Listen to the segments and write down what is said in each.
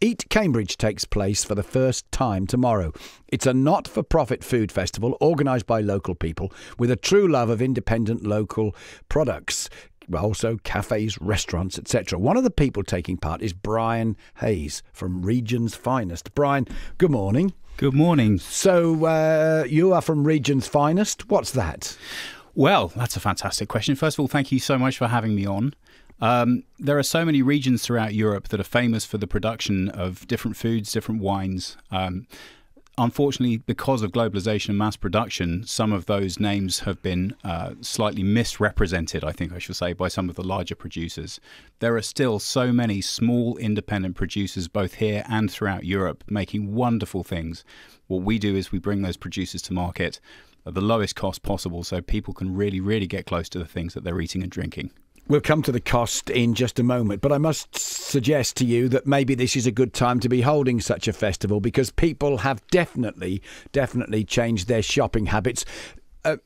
Eat Cambridge takes place for the first time tomorrow. It's a not-for-profit food festival organised by local people with a true love of independent local products. Also cafes, restaurants, etc. One of the people taking part is Brian Hayes from Region's Finest. Brian, good morning. Good morning. So you are from Region's Finest. What's that? Well, that's a fantastic question. First of all, thank you so much for having me on. There are so many regions throughout Europe that are famous for the production of different foods, different wines. Unfortunately, because of globalization and mass production, some of those names have been slightly misrepresented, I think I should say, by some of the larger producers. There are still so many small independent producers, both here and throughout Europe, making wonderful things. What we do is we bring those producers to market at the lowest cost possible so people can really, really get close to the things that they're eating and drinking. We'll come to the cost in just a moment, but I must suggest to you that maybe this is a good time to be holding such a festival because people have definitely changed their shopping habits.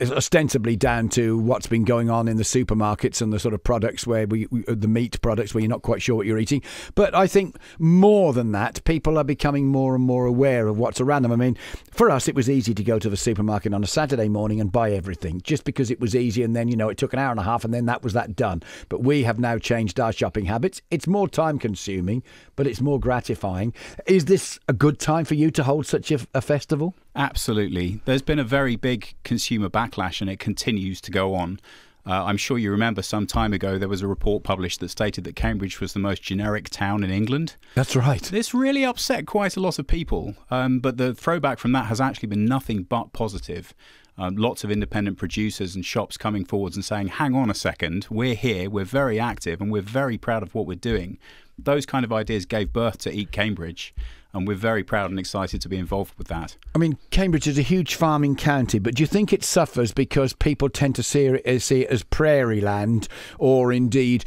Ostensibly down to what's been going on in the supermarkets and the sort of products where the meat products where you're not quite sure what you're eating. But I think more than that, people are becoming more and more aware of what's around them. I mean, for us, it was easy to go to the supermarket on a Saturday morning and buy everything just because it was easy. And then, it took an hour and a half and then that was that done. But we have now changed our shopping habits. It's more time consuming, but it's more gratifying. Is this a good time for you to hold such a festival? Absolutely. There's been a very big consumer backlash and it continues to go on. I'm sure you remember some time ago there was a report published that stated that Cambridge was the most generic town in England. That's right. This really upset quite a lot of people, but the throwback from that has actually been nothing but positive. Lots of independent producers and shops coming forwards and saying, hang on a second, we're here, we're very active and we're very proud of what we're doing. Those kind of ideas gave birth to Eat Cambridge. And we're very proud and excited to be involved with that. I mean, Cambridge is a huge farming county, but do you think it suffers because people tend to see it as prairie land or indeed,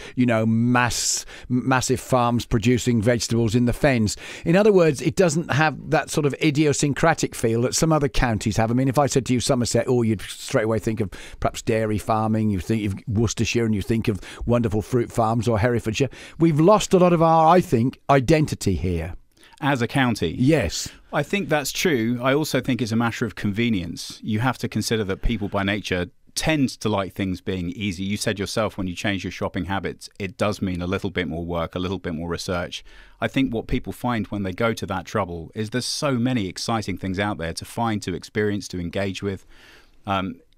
massive farms producing vegetables in the fens? In other words, it doesn't have that sort of idiosyncratic feel that some other counties have. I mean, if I said to you Somerset, you'd straight away think of perhaps dairy farming, you think of Worcestershire and you think of wonderful fruit farms or Herefordshire. We've lost a lot of our, I think, identity here. As a county? Yes. I think that's true. I also think it's a matter of convenience. You have to consider that people by nature tend to like things being easy. You said yourself when you change your shopping habits, it does mean a little bit more work, a little bit more research. I think what people find when they go to that trouble is there's so many exciting things out there to find, to experience, to engage with.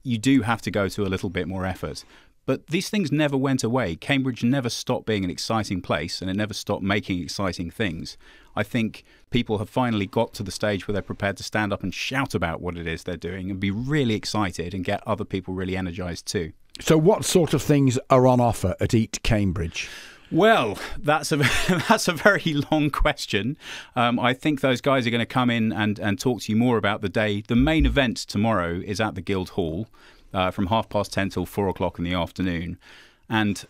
You do have to go to a little bit more effort. But these things never went away. Cambridge never stopped being an exciting place and it never stopped making exciting things. I think people have finally got to the stage where they're prepared to stand up and shout about what it is they're doing and be really excited and get other people really energised too. So what sort of things are on offer at Eat Cambridge? Well, that's a very long question. I think those guys are going to come in and talk to you more about the day. The main event tomorrow is at the Guildhall. From 10:30 till 4 o'clock in the afternoon. And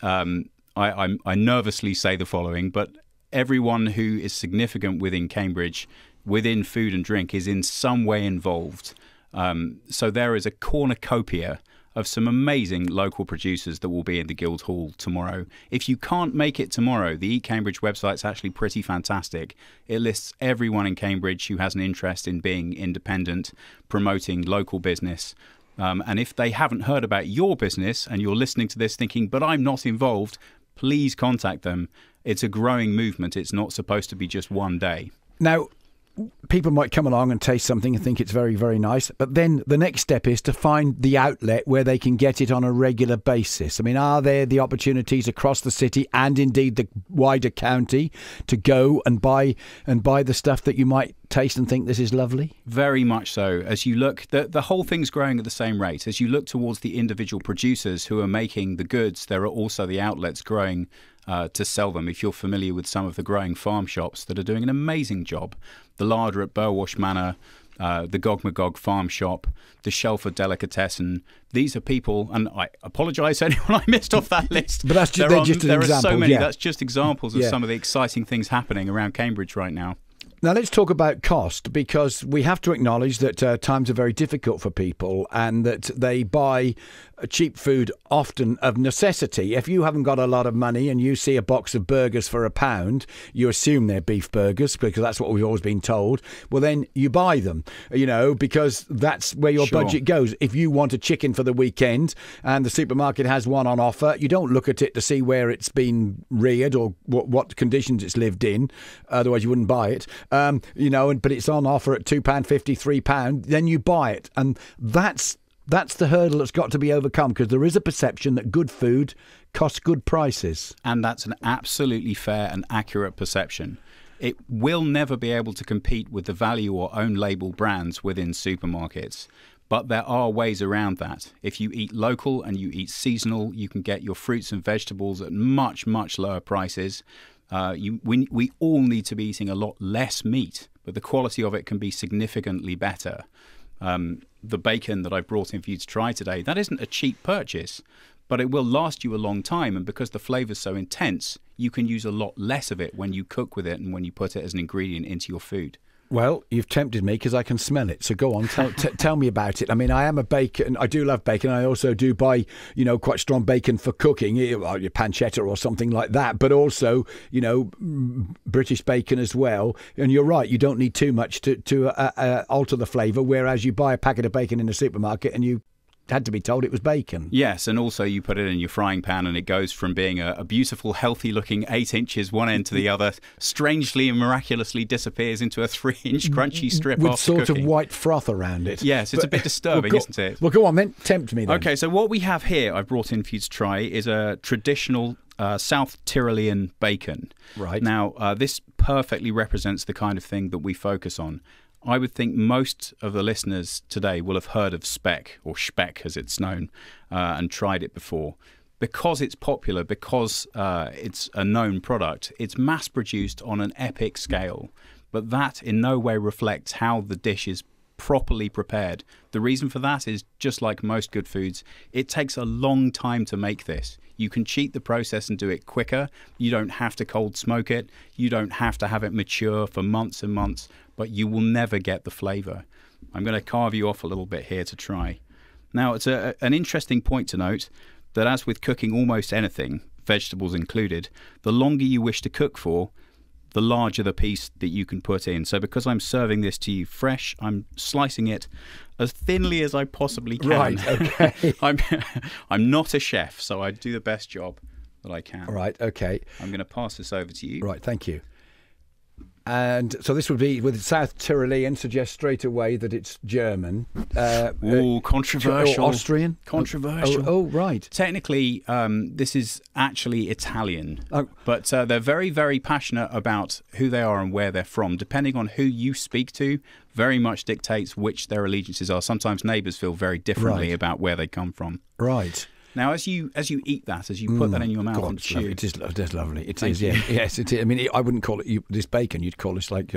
I nervously say the following, but everyone who is significant within Cambridge, within food and drink, is in some way involved. So there is a cornucopia of some amazing local producers that will be in the Guildhall tomorrow. If you can't make it tomorrow, the Eat Cambridge website's actually pretty fantastic. It lists everyone in Cambridge who has an interest in being independent, promoting local business. And if they haven't heard about your business and you're listening to this thinking, but I'm not involved, please contact them. It's a growing movement. It's not supposed to be just one day. Now, people might come along and taste something and think it's very, very nice. But then the next step is to find the outlet where they can get it on a regular basis. I mean, are there the opportunities across the city and indeed the wider county to go and buy the stuff that you might taste and think this is lovely? Very much so. As you look, the whole thing's growing at the same rate. As you look towards the individual producers who are making the goods, there are also the outlets growing to sell them. If you're familiar with some of the growing farm shops that are doing an amazing job, the larder at Burwash Manor, the Gog Magog Farm Shop, the Shelford Delicatessen. These are people, and I apologise to anyone I missed off that list. But that's just, just an example. There are so many. Yeah. That's just examples of some of the exciting things happening around Cambridge right now. Now, let's talk about cost, because we have to acknowledge that times are very difficult for people and that they buy cheap food often of necessity. If you haven't got a lot of money and you see a box of burgers for £1, you assume they're beef burgers because that's what we've always been told. Well, then you buy them, because that's where your budget goes. If you want a chicken for the weekend and the supermarket has one on offer, you don't look at it to see where it's been reared or what conditions it's lived in. Otherwise, you wouldn't buy it. But it's on offer at £2.50, £3. Then you buy it, and that's the hurdle that's got to be overcome, because there is a perception that good food costs good prices. And that's an absolutely fair and accurate perception. It will never be able to compete with the value or own label brands within supermarkets. But there are ways around that. If you eat local and you eat seasonal, you can get your fruits and vegetables at much, much lower prices. We all need to be eating a lot less meat, but the quality of it can be significantly better. The bacon that I brought in for you to try today, that isn't a cheap purchase, but it will last you a long time. And because the flavour's so intense, you can use a lot less of it when you cook with it and when you put it as an ingredient into your food. Well, you've tempted me because I can smell it. So go on, tell me about it. I mean, I am a bacon. I do love bacon. I also do buy, quite strong bacon for cooking, your pancetta or something like that. But also, British bacon as well. And you're right, you don't need too much to alter the flavour. Whereas you buy a packet of bacon in a supermarket and you had to be told it was bacon. Yes, and also you put it in your frying pan and it goes from being a beautiful, healthy-looking 8 inches one end to the other, strangely and miraculously disappears into a 3-inch crunchy strip with after sort cooking. of white froth around it. Yes, it's a bit disturbing, isn't it? Well, go on then. Tempt me then. Okay, so what we have here, I've brought in for you to try, is a traditional South Tyrolean bacon. Right. Now, this perfectly represents the kind of thing that we focus on. I would think most of the listeners today will have heard of speck, or speck as it's known, and tried it before. Because it's popular, because it's a known product, it's mass-produced on an epic scale. But that in no way reflects how the dish is properly prepared. The reason for that is, just like most good foods, it takes a long time to make this. You can cheat the process and do it quicker. You don't have to cold smoke it. You don't have to have it mature for months and months, but you will never get the flavour. I'm going to carve you off a little bit here to try. Now, it's an interesting point to note that as with cooking almost anything, vegetables included, the longer you wish to cook for, the larger the piece that you can put in. So because I'm serving this to you fresh, I'm slicing it as thinly as I possibly can. Right, okay. I'm not a chef, so I do the best job that I can. Right, okay. I'm going to pass this over to you. Right, thank you. And so this would be, with South Tyrolean, suggest straight away that it's German. Controversial. Austrian? Controversial. Oh, right. Technically, this is actually Italian. Oh. But they're very, very passionate about who they are and where they're from. Depending on who you speak to, very much dictates which their allegiances are. Sometimes neighbours feel very differently about where they come from. Right. Now, as you eat that, as you put that in your mouth and chew, it is lovely. It is, yeah, yes. It is. I mean, I wouldn't call it this bacon. You'd call this like,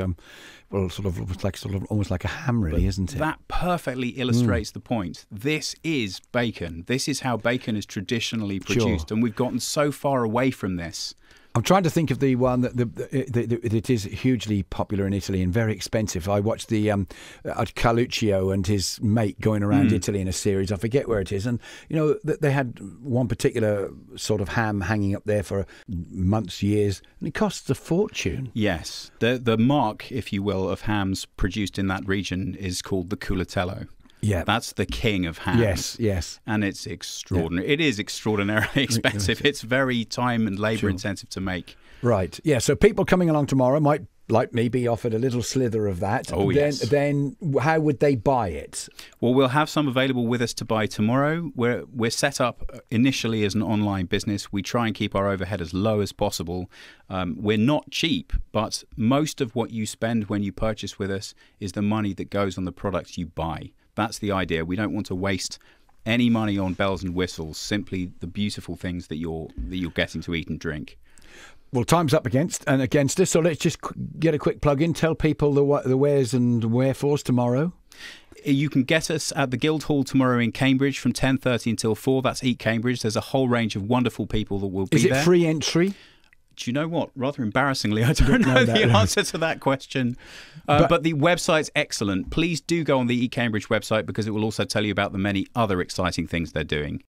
almost like a ham, really, isn't it? That perfectly illustrates the point. This is bacon. This is how bacon is traditionally produced, and we've gotten so far away from this. I'm trying to think of the one that it is hugely popular in Italy and very expensive. I watched the Carluccio and his mate going around Italy in a series. I forget where it is, and they had one particular sort of ham hanging up there for months, years, and it costs a fortune. Yes, the mark, if you will, of hams produced in that region is called the culatello. Yeah, that's the king of hams. Yes, and it's extraordinary. Yeah. It is extraordinarily expensive. It's very time and labour intensive to make. Right. Yeah. So people coming along tomorrow might, like me, be offered a little slither of that. Oh, yes. Then how would they buy it? Well, we'll have some available with us to buy tomorrow. We're set up initially as an online business. We try and keep our overhead as low as possible. We're not cheap, but most of what you spend when you purchase with us is the money that goes on the products you buy. That's the idea. We don't want to waste any money on bells and whistles, simply the beautiful things that you're getting to eat and drink. Well, time's up against us, so let's just get a quick plug in. Tell people the wheres and wherefores tomorrow. You can get us at the Guildhall tomorrow in Cambridge from 10:30 until 4. That's Eat Cambridge. There's a whole range of wonderful people that will be there. Is it free entry? Do you know what? Rather embarrassingly, I don't know the answer to that question. But the website's excellent. Please do go on the eCambridge website because it will also tell you about the many other exciting things they're doing.